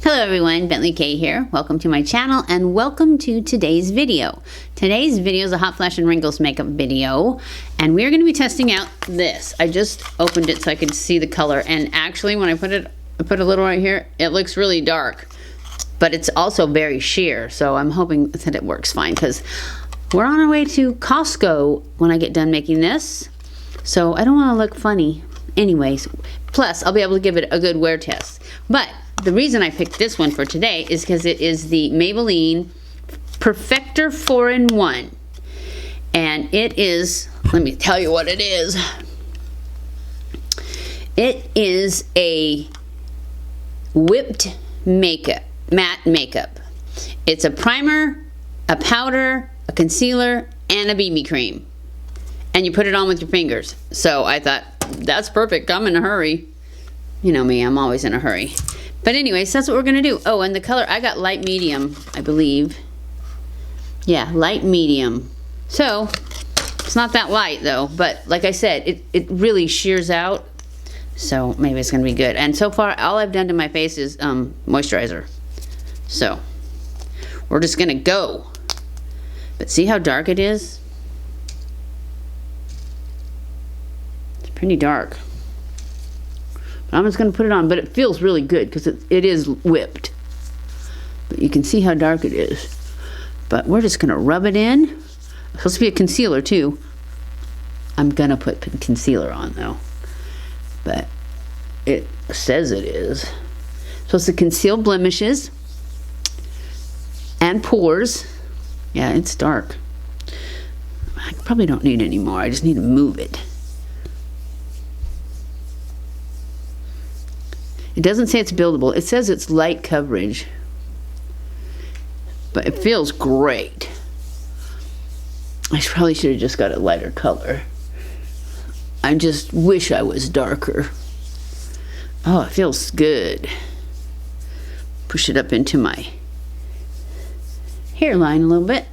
Hello everyone, BentlyK here. Welcome to my channel and welcome to today's video. Today's video is a Hot Flash and Wrinkles makeup video, and we're going to be testing out this. I just opened it so I could see the color, and actually when I put a little right here, it looks really dark, but it's also very sheer, so I'm hoping that it works fine because we're on our way to Costco when I get done making this, so I don't want to look funny. Anyways, plus I'll be able to give it a good wear test. But the reason I picked this one for today is because it is the Maybelline Perfector 4-in-1. And it is, let me tell you what it is. It is a whipped makeup, matte makeup. It's a primer, a powder, a concealer, and a BB cream. And you put it on with your fingers. So I thought, that's perfect, I'm in a hurry. You know me, I'm always in a hurry. But anyways, that's what we're gonna do. Oh, and the color, I got light medium, I believe. Yeah, light medium. So, it's not that light though, but like I said, it really shears out. So maybe it's gonna be good. And so far, all I've done to my face is moisturizer. So, we're just gonna go. But see how dark it is? It's pretty dark. I'm just going to put it on, but it feels really good because it is whipped. But you can see how dark it is. But we're just going to rub it in. It's supposed to be a concealer too. I'm going to put concealer on though. But it says it is. It's supposed to conceal blemishes and pores. Yeah, it's dark. I probably don't need any more. I just need to move it. It doesn't say it's buildable. It says it's light coverage. But it feels great. I probably should have just got a lighter color. I just wish I was darker. Oh, it feels good. Push it up into my hairline a little bit.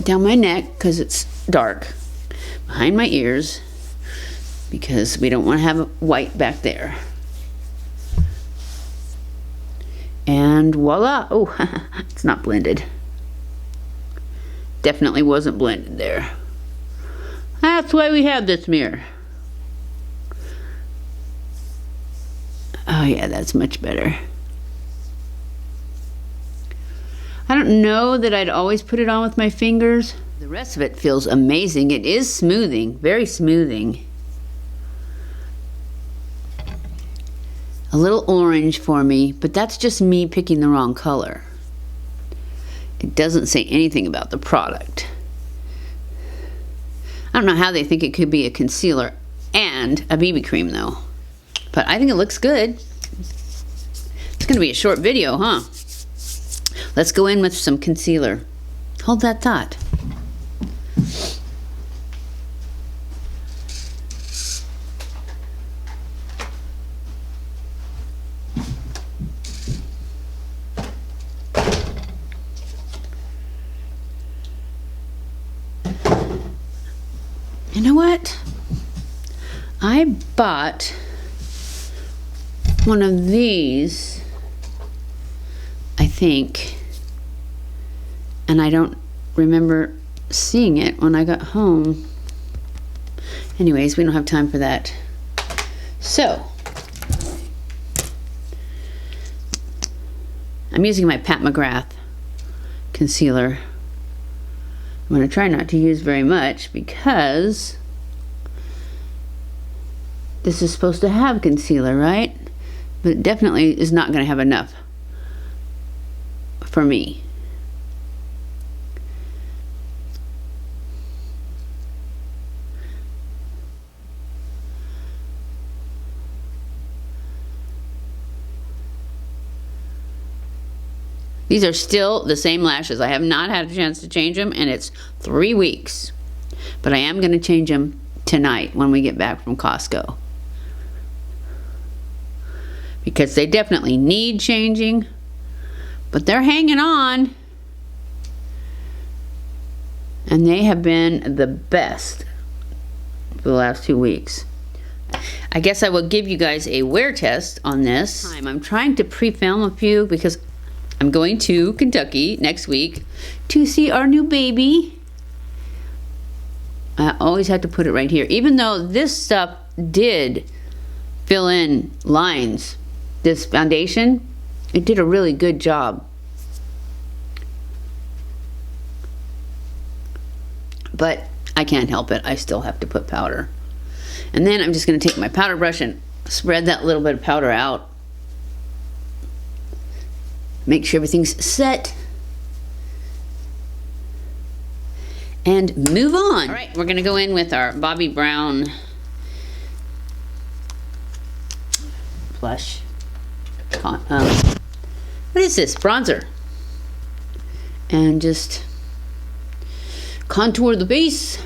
Down my neck because it's dark. Behind my ears because we don't want to have a white back there. And voila! Oh, it's not blended. Definitely wasn't blended there. That's why we have this mirror. Oh yeah, that's much better. I don't know that I'd always put it on with my fingers. The rest of it feels amazing. It is smoothing, very smoothing. A little orange for me, but that's just me picking the wrong color. It doesn't say anything about the product. I don't know how they think it could be a concealer and a BB cream though. But I think it looks good. It's gonna be a short video, huh? Let's go in with some concealer. Hold that thought. You know what? I bought one of these, I think, and I don't remember seeing it when I got home. Anyways, we don't have time for that. So, I'm using my Pat McGrath concealer. I'm going to try not to use very much because this is supposed to have concealer, right? But it definitely is not going to have enough for me. These are still the same lashes. I have not had a chance to change them, and it's 3 weeks. But I am going to change them tonight when we get back from Costco. Because they definitely need changing, but they're hanging on. And they have been the best for the last 2 weeks. I guess I will give you guys a wear test on this. I'm trying to pre-film a few because I'm going to Kentucky next week to see our new baby. I always have to put it right here. Even though this stuff did fill in lines, this foundation, it did a really good job. But I can't help it. I still have to put powder. And then I'm just going to take my powder brush and spread that little bit of powder out. Make sure everything's set. And move on. All right, we're going to go in with our Bobbi Brown blush. What is this? Bronzer. And just contour the base.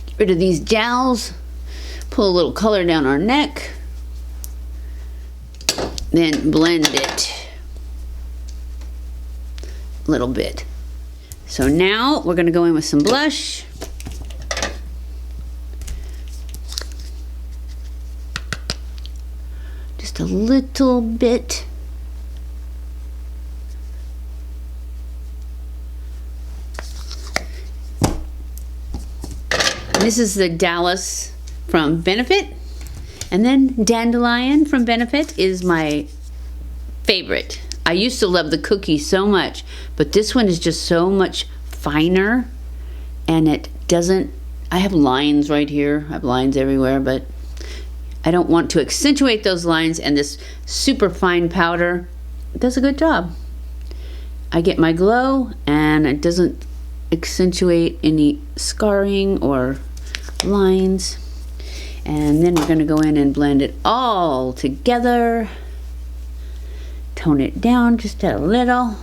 Get rid of these jowls. Pull a little color down our neck. Then blend it a little bit. So now we're going to go in with some blush. Just a little bit. This is the Dallas from Benefit. And then Dandelion from Benefit is my favorite. I used to love the cookie so much, but this one is just so much finer, and it doesn't, I have lines right here, I have lines everywhere, but I don't want to accentuate those lines, and this super fine powder does a good job. I get my glow, and it doesn't accentuate any scarring or lines. And then we're going to go in and blend it all together. Tone it down just a little.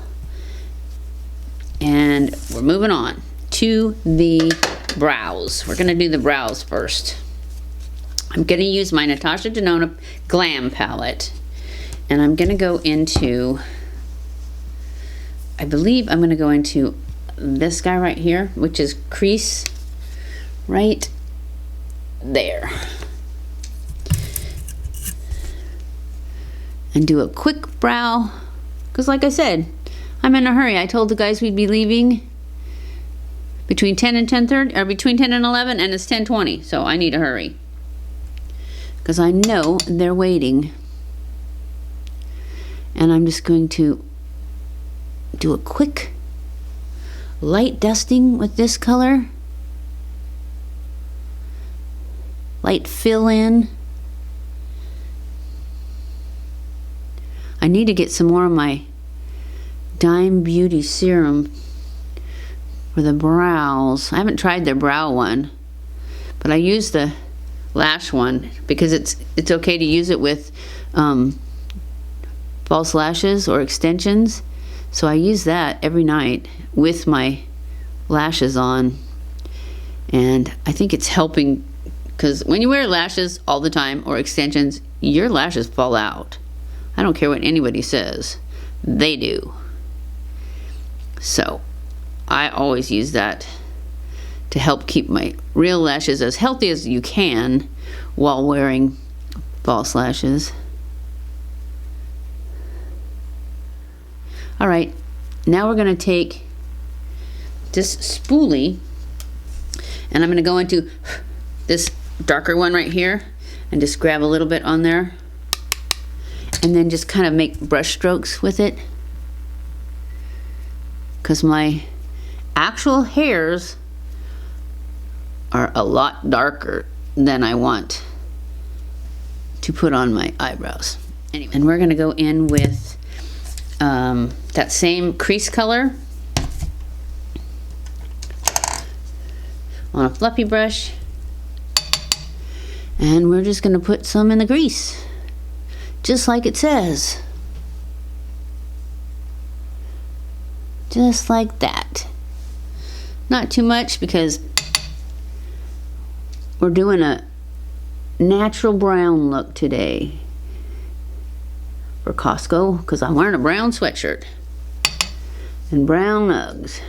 And we're moving on to the brows. We're going to do the brows first. I'm going to use my NATASHA DENONA GLAM palette. And I'm going to go into, I believe I'm going to go into this guy right here, which is crease right there. And do a quick brow, because like I said, I'm in a hurry. I told the guys we'd be leaving between 10 and 10:30, or between 10 and 11, and it's 10:20, so I need to hurry because I know they're waiting. And I'm just going to do a quick light dusting with this color. Light fill in. I need to get some more of my Dime Beauty serum for the brows. I haven't tried their brow one, but I use the lash one because it's okay to use it with false lashes or extensions. So I use that every night with my lashes on, and I think it's helping, because when you wear lashes all the time or extensions, your lashes fall out. I don't care what anybody says, they do. So I always use that to help keep my real lashes as healthy as you can while wearing false lashes. All right, now we're going to take this spoolie and I'm going to go into this darker one right here and just grab a little bit on there and then just kind of make brush strokes with it, because my actual hairs are a lot darker than I want to put on my eyebrows. Anyway, and we're going to go in with that same crease color on a fluffy brush, and we're just going to put some in the grease, just like it says. Just like that. Not too much, because we're doing a natural brown look today for Costco because I'm wearing a brown sweatshirt and brown Uggs.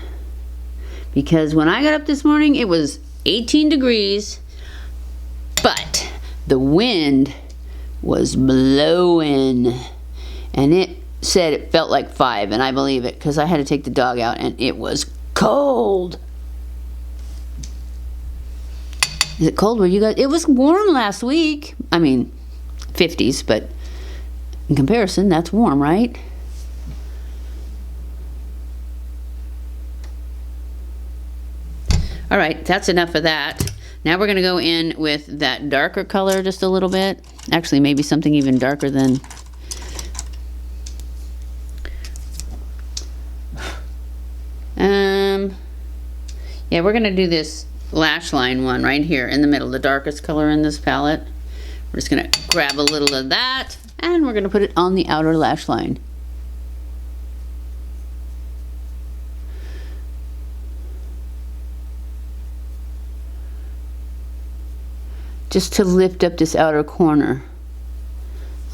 Because when I got up this morning, it was 18 degrees, but the wind was blowing, and it said it felt like 5, and I believe it because I had to take the dog out and it was cold. Is it cold where you guys? It was warm last week. I mean, 50s, but in comparison, that's warm, right? All right, that's enough of that. Now we're going to go in with that darker color just a little bit. Actually, maybe something even darker than... Yeah, we're going to do this lash line one right here in the middle, the darkest color in this palette. We're just going to grab a little of that, and we're going to put it on the outer lash line. Just to lift up this outer corner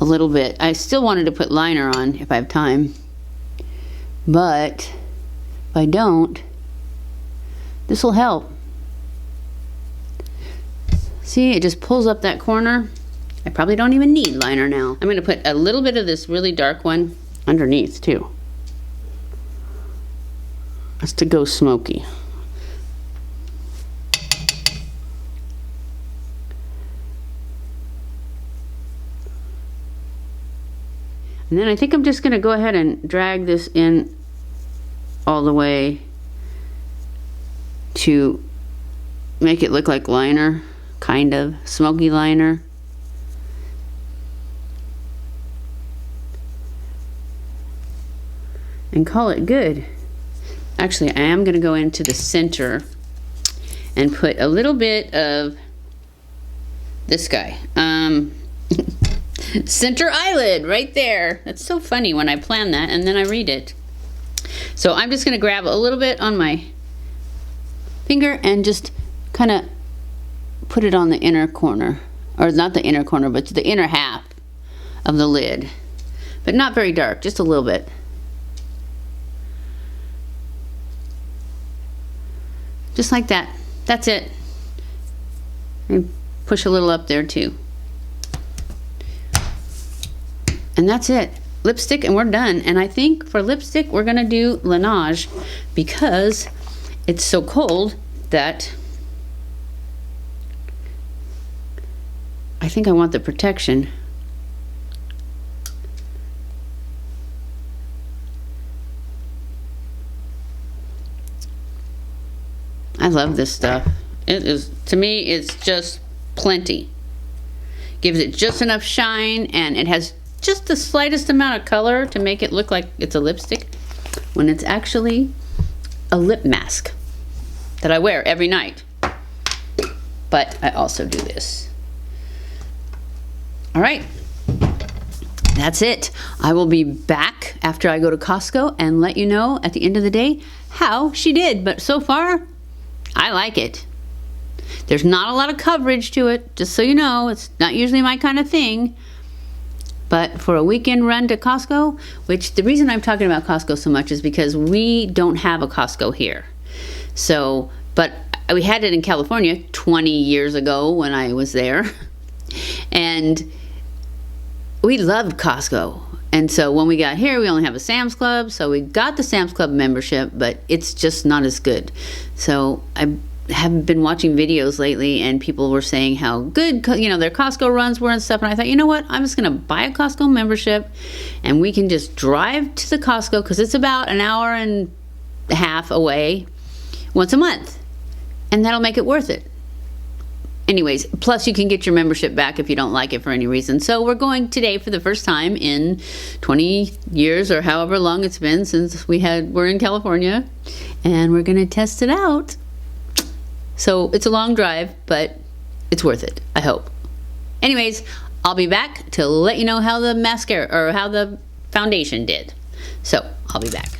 a little bit. I still wanted to put liner on if I have time, but if I don't, this will help. See, it just pulls up that corner. I probably don't even need liner now. I'm going to put a little bit of this really dark one underneath too. That's to go smoky. And then I think I'm just going to go ahead and drag this in all the way to make it look like liner, kind of smoky liner. And call it good. Actually, I am going to go into the center and put a little bit of this guy. Center eyelid right there. That's so funny when I plan that and then I read it. So I'm just going to grab a little bit on my finger and just kind of put it on the inner corner, or not the inner corner, but the inner half of the lid, but not very dark, just a little bit. Just like that. That's it. And push a little up there too. And that's it. Lipstick and we're done. And I think for lipstick we're gonna do Laneige because it's so cold that I think I want the protection. I love this stuff. It is, to me, it's just plenty. Gives it just enough shine, and it has just the slightest amount of color to make it look like it's a lipstick when it's actually a lip mask that I wear every night. But I also do this. All right, that's it. I will be back after I go to Costco and let you know at the end of the day how she did. But so far, I like it. There's not a lot of coverage to it, just so you know. It's not usually my kind of thing. But for a weekend run to Costco, which the reason I'm talking about Costco so much is because we don't have a Costco here. So, but we had it in California 20 years ago when I was there. And we loved Costco. And so when we got here, we only have a Sam's Club. So we got the Sam's Club membership, but it's just not as good. So I have been watching videos lately and people were saying how good, you know, their Costco runs were and stuff. And I thought, you know what? I'm just going to buy a Costco membership and we can just drive to the Costco because it's about an hour and a half away once a month. And that'll make it worth it. Anyways, plus you can get your membership back if you don't like it for any reason. So we're going today for the first time in 20 years or however long it's been since we're in California, and we're gonna test it out. So it's a long drive, but it's worth it, I hope. Anyways, I'll be back to let you know how the mascara or how the foundation did. So I'll be back.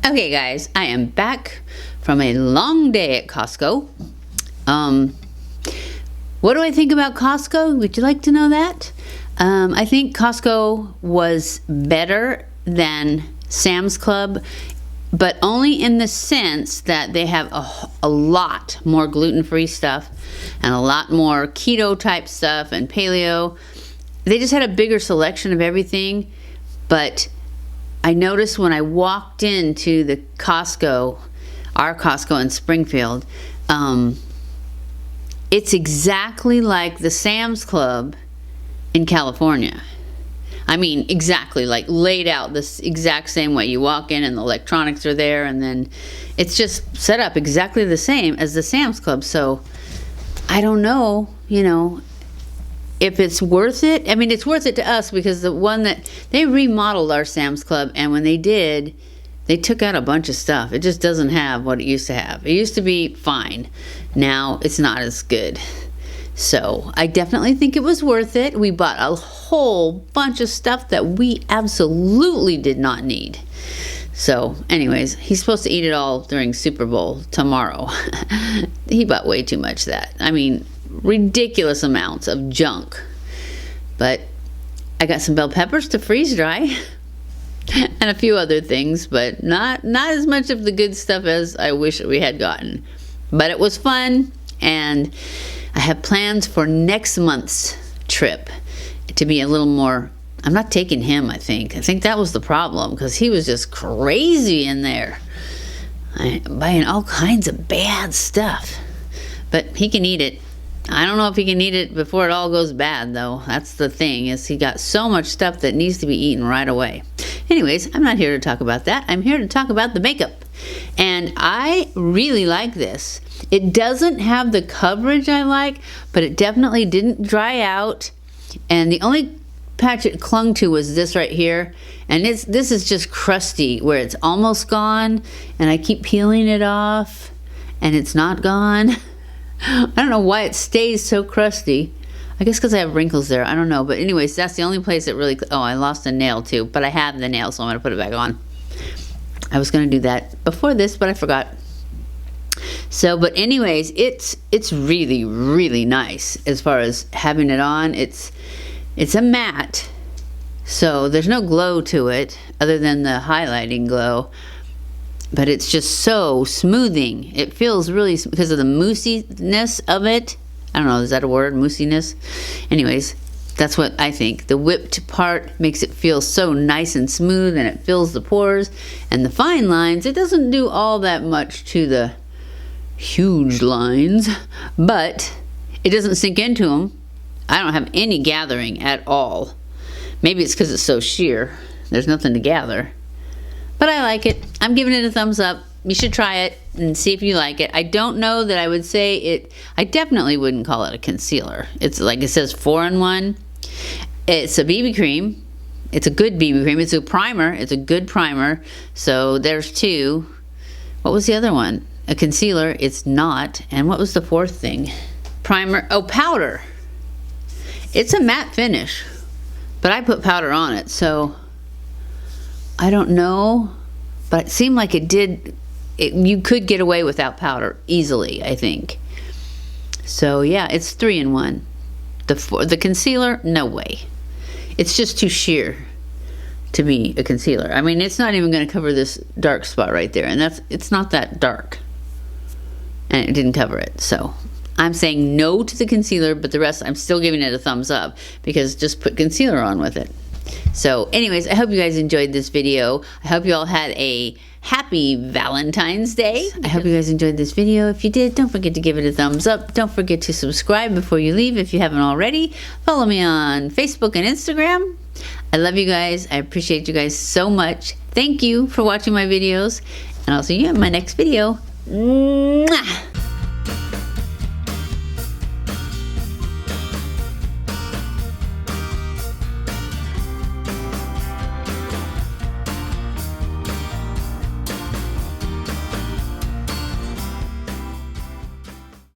Okay guys, I am back from a long day at Costco. What do I think about Costco? Would you like to know that? I think Costco was better than Sam's Club, but only in the sense that they have a lot more gluten-free stuff and a lot more keto type stuff and paleo. They just had a bigger selection of everything, but I noticed when I walked into the Costco, our Costco in Springfield, it's exactly like the Sam's Club in California. I mean, exactly, like laid out this exact same way. You walk in and the electronics are there, and then it's just set up exactly the same as the Sam's Club. So I don't know, you know, if it's worth it. I mean, it's worth it to us because the one that they remodeled our Sam's Club, and when they did, they took out a bunch of stuff. It just doesn't have what it used to have. It used to be fine. Now it's not as good. So I definitely think it was worth it. We bought a whole bunch of stuff that we absolutely did not need. So anyways, he's supposed to eat it all during Super Bowl tomorrow. He bought way too much of that. I mean, ridiculous amounts of junk. But I got some bell peppers to freeze dry and a few other things, but not as much of the good stuff as I wish we had gotten. But it was fun, and I have plans for next month's trip to be a little more. I'm not taking him, I think that was the problem, because he was just crazy in there, buying all kinds of bad stuff. But he can eat it. I don't know if he can eat it before it all goes bad, though. That's the thing, is he got so much stuff that needs to be eaten right away. Anyways, I'm not here to talk about that. I'm here to talk about the makeup. And I really like this. It doesn't have the coverage I like, but it definitely didn't dry out. And the only patch it clung to was this right here. And this is just crusty, where it's almost gone. And I keep peeling it off, and it's not gone. I don't know why it stays so crusty. I guess because I have wrinkles there. I don't know. But anyways, that's the only place it really... Oh, I lost a nail too. But I have the nail, so I'm going to put it back on. I was going to do that before this, but I forgot. So, but anyways, it's really, really nice as far as having it on. It's a matte. So there's no glow to it other than the highlighting glow. But it's just so smoothing. It feels really, because of the moussiness of it. I don't know, is that a word? Moussiness? Anyways, that's what I think. The whipped part makes it feel so nice and smooth, and it fills the pores. And the fine lines, it doesn't do all that much to the huge lines, but it doesn't sink into them. I don't have any gathering at all. Maybe it's because it's so sheer. There's nothing to gather. But I like it. I'm giving it a thumbs up. You should try it and see if you like it. I don't know that I would say it. I definitely wouldn't call it a concealer. It's like it says 4-in-1. It's a BB cream. It's a good BB cream. It's a primer. It's a good primer. So there's two. What was the other one? A concealer. It's not. And what was the fourth thing? Primer. Oh, powder. It's a matte finish, but I put powder on it, so I don't know, but it seemed like it did. You could get away without powder easily, I think. So yeah, it's 3-in-1. The concealer, no way. It's just too sheer to be a concealer. I mean, it's not even going to cover this dark spot right there, and it's not that dark, and it didn't cover it. So I'm saying no to the concealer, but the rest I'm still giving it a thumbs up, because just put concealer on with it. So anyways, I hope you guys enjoyed this video. I hope you all had a happy Valentine's Day. I hope you guys enjoyed this video. If you did, don't forget to give it a thumbs up. Don't forget to subscribe before you leave if you haven't already. Follow me on Facebook and Instagram. I love you guys. I appreciate you guys so much. Thank you for watching my videos, and I'll see you in my next video. Mwah!